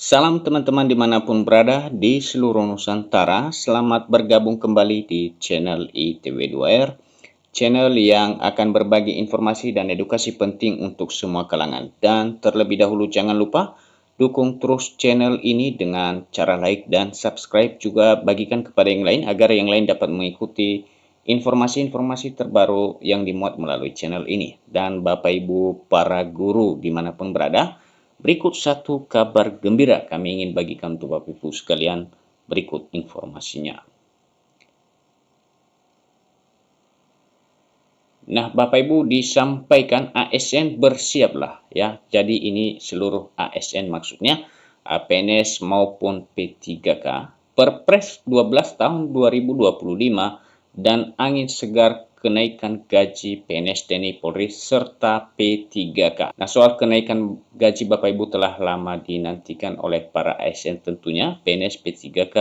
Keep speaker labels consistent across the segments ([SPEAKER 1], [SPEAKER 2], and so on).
[SPEAKER 1] Salam teman-teman dimanapun berada di seluruh Nusantara. Selamat bergabung kembali di channel ITW2R, channel yang akan berbagi informasi dan edukasi penting untuk semua kalangan. Dan terlebih dahulu jangan lupa dukung terus channel ini dengan cara like dan subscribe, juga bagikan kepada yang lain agar yang lain dapat mengikuti informasi-informasi terbaru yang dimuat melalui channel ini. Dan Bapak Ibu para guru dimanapun berada, berikut satu kabar gembira kami ingin bagikan untuk Bapak Ibu sekalian. Berikut informasinya. Nah, Bapak Ibu, disampaikan ASN bersiaplah ya. Jadi ini seluruh ASN maksudnya, PNS maupun P3K. Perpres 12 tahun 2025 dan angin segar kenaikan gaji PNS TNI Polri serta P3K. Nah, soal kenaikan gaji Bapak Ibu telah lama dinantikan oleh para ASN tentunya, PNS P3K,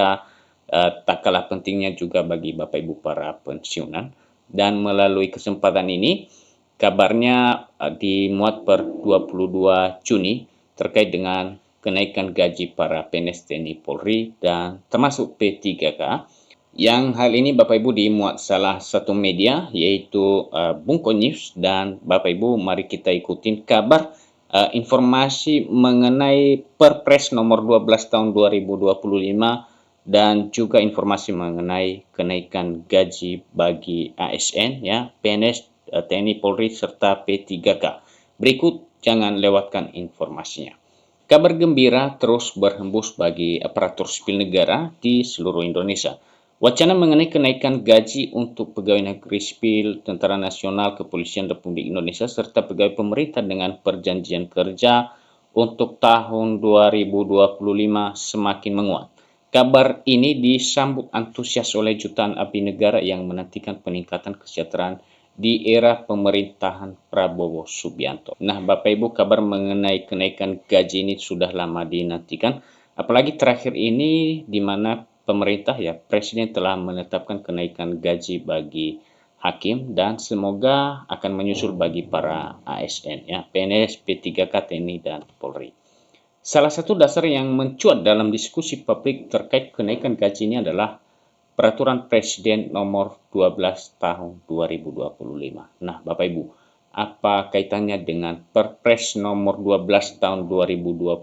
[SPEAKER 1] tak kalah pentingnya juga bagi Bapak Ibu para pensiunan. Dan melalui kesempatan ini, kabarnya dimuat per 22 Juni terkait dengan kenaikan gaji para PNS TNI Polri dan termasuk P3K. Yang hal ini Bapak Ibu dimuat salah satu media yaitu Bungko News, dan Bapak Ibu mari kita ikutin kabar informasi mengenai Perpres nomor 12 tahun 2025 dan juga informasi mengenai kenaikan gaji bagi ASN ya, PNS, TNI Polri serta P3K. Berikut jangan lewatkan informasinya. Kabar gembira terus berhembus bagi aparatur sipil negara di seluruh Indonesia. Wacana mengenai kenaikan gaji untuk pegawai negeri sipil, Tentara Nasional, Kepolisian Republik Indonesia, serta pegawai pemerintah dengan perjanjian kerja untuk tahun 2025 semakin menguat. Kabar ini disambut antusias oleh jutaan abdi negara yang menantikan peningkatan kesejahteraan di era pemerintahan Prabowo Subianto. Nah, Bapak Ibu, kabar mengenai kenaikan gaji ini sudah lama dinantikan, apalagi terakhir ini di mana pemerintah ya, Presiden telah menetapkan kenaikan gaji bagi hakim dan semoga akan menyusul bagi para ASN ya, PNS, P3K, TNI dan Polri. Salah satu dasar yang mencuat dalam diskusi publik terkait kenaikan gaji ini adalah Peraturan Presiden Nomor 12 Tahun 2025. Nah, Bapak Ibu, apa kaitannya dengan Perpres Nomor 12 Tahun 2025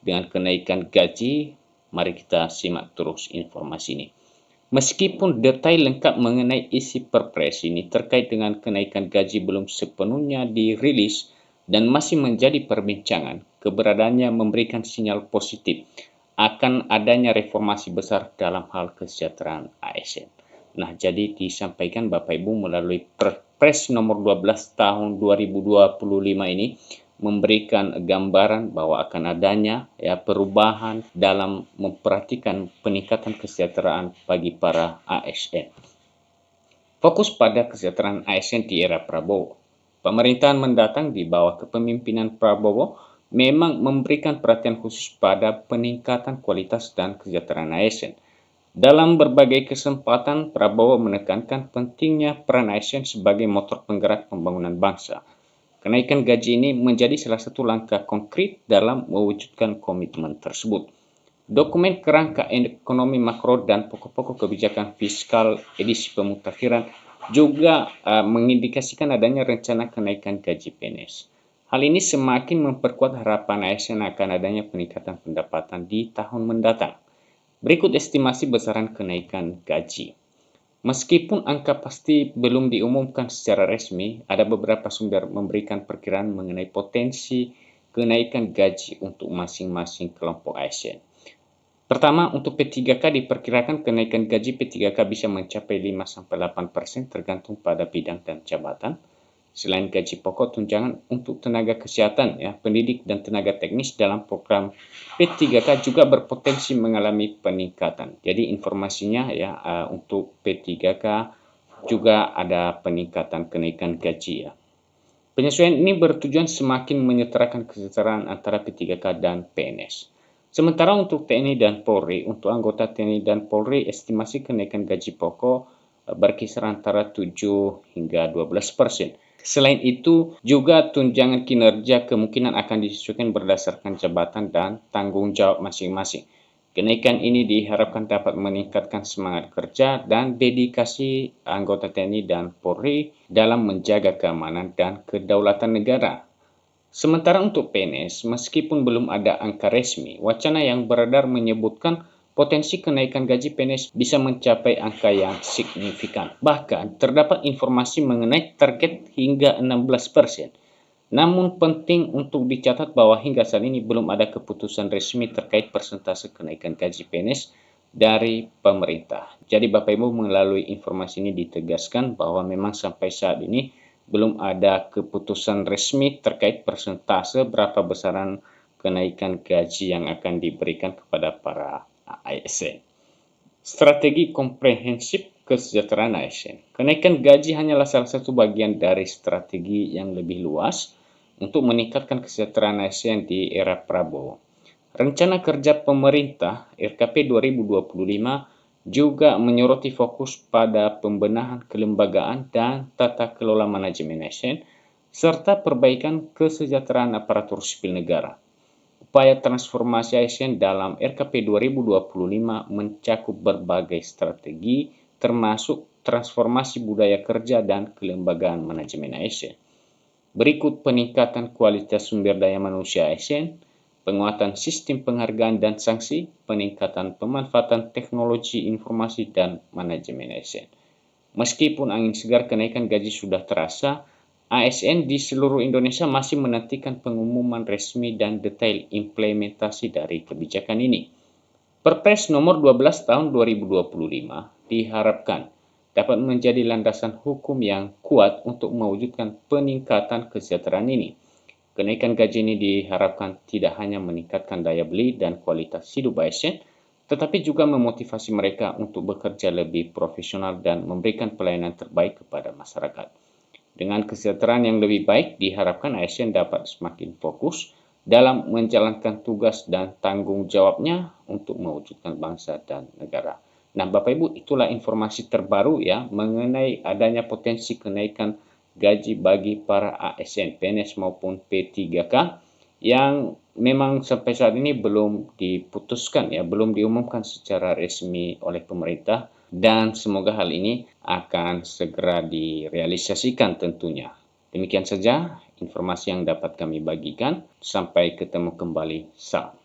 [SPEAKER 1] dengan kenaikan gaji? Mari kita simak terus informasi ini. Meskipun detail lengkap mengenai isi Perpres ini terkait dengan kenaikan gaji belum sepenuhnya dirilis dan masih menjadi perbincangan, keberadaannya memberikan sinyal positif akan adanya reformasi besar dalam hal kesejahteraan ASN. Nah, jadi disampaikan Bapak Ibu melalui Perpres nomor 12 tahun 2025 ini memberikan gambaran bahwa akan adanya ya perubahan dalam memperhatikan peningkatan kesejahteraan bagi para ASN. Fokus pada kesejahteraan ASN di era Prabowo. Pemerintahan mendatang di bawah kepemimpinan Prabowo memang memberikan perhatian khusus pada peningkatan kualitas dan kesejahteraan ASN. Dalam berbagai kesempatan, Prabowo menekankan pentingnya peran ASN sebagai motor penggerak pembangunan bangsa. Kenaikan gaji ini menjadi salah satu langkah konkret dalam mewujudkan komitmen tersebut. Dokumen kerangka ekonomi makro dan pokok-pokok kebijakan fiskal edisi pemutakhiran juga mengindikasikan adanya rencana kenaikan gaji PNS. Hal ini semakin memperkuat harapan ASN akan adanya peningkatan pendapatan di tahun mendatang. Berikut estimasi besaran kenaikan gaji. Meskipun angka pasti belum diumumkan secara resmi, ada beberapa sumber memberikan perkiraan mengenai potensi kenaikan gaji untuk masing-masing kelompok ASN. Pertama, untuk P3K diperkirakan kenaikan gaji P3K bisa mencapai 5-8% tergantung pada bidang dan jabatan. Selain gaji pokok, tunjangan untuk tenaga kesehatan, ya, pendidik dan tenaga teknis dalam program P3K juga berpotensi mengalami peningkatan. Jadi informasinya ya untuk P3K juga ada peningkatan kenaikan gaji ya. Penyesuaian ini bertujuan semakin menyetarakan kesejahteraan antara P3K dan PNS. Sementara untuk TNI dan Polri, untuk anggota TNI dan Polri, estimasi kenaikan gaji pokok berkisar antara 7 hingga 12%. Selain itu, juga tunjangan kinerja kemungkinan akan disesuaikan berdasarkan jabatan dan tanggung jawab masing-masing. Kenaikan ini diharapkan dapat meningkatkan semangat kerja dan dedikasi anggota TNI dan Polri dalam menjaga keamanan dan kedaulatan negara. Sementara untuk PNS, meskipun belum ada angka resmi, wacana yang beredar menyebutkan potensi kenaikan gaji PNS bisa mencapai angka yang signifikan. Bahkan, terdapat informasi mengenai target hingga 16%. Namun penting untuk dicatat bahwa hingga saat ini belum ada keputusan resmi terkait persentase kenaikan gaji PNS dari pemerintah. Jadi Bapak Ibu, melalui informasi ini ditegaskan bahwa memang sampai saat ini belum ada keputusan resmi terkait persentase berapa besaran kenaikan gaji yang akan diberikan kepada para ASN. Strategi komprehensif kesejahteraan ASN. Kenaikan gaji hanyalah salah satu bagian dari strategi yang lebih luas untuk meningkatkan kesejahteraan ASN di era Prabowo. Rencana kerja pemerintah RKP 2025 juga menyoroti fokus pada pembenahan kelembagaan dan tata kelola manajemen ASN serta perbaikan kesejahteraan aparatur sipil negara. Upaya transformasi ASN dalam RKP 2025 mencakup berbagai strategi termasuk transformasi budaya kerja dan kelembagaan manajemen ASN. Berikut peningkatan kualitas sumber daya manusia ASN, penguatan sistem penghargaan dan sanksi, peningkatan pemanfaatan teknologi informasi dan manajemen ASN. Meskipun angin segar kenaikan gaji sudah terasa, ASN di seluruh Indonesia masih menantikan pengumuman resmi dan detail implementasi dari kebijakan ini. Perpres nomor 12 tahun 2025 diharapkan dapat menjadi landasan hukum yang kuat untuk mewujudkan peningkatan kesejahteraan ini. Kenaikan gaji ini diharapkan tidak hanya meningkatkan daya beli dan kualitas hidup ASN, tetapi juga memotivasi mereka untuk bekerja lebih profesional dan memberikan pelayanan terbaik kepada masyarakat. Dengan kesejahteraan yang lebih baik, diharapkan ASN dapat semakin fokus dalam menjalankan tugas dan tanggung jawabnya untuk mewujudkan bangsa dan negara. Nah, Bapak Ibu, itulah informasi terbaru ya mengenai adanya potensi kenaikan gaji bagi para ASN, PNS maupun P3K yang memang sampai saat ini belum diputuskan ya, belum diumumkan secara resmi oleh pemerintah, dan semoga hal ini akan segera direalisasikan tentunya. Demikian saja informasi yang dapat kami bagikan. Sampai ketemu kembali. Salam.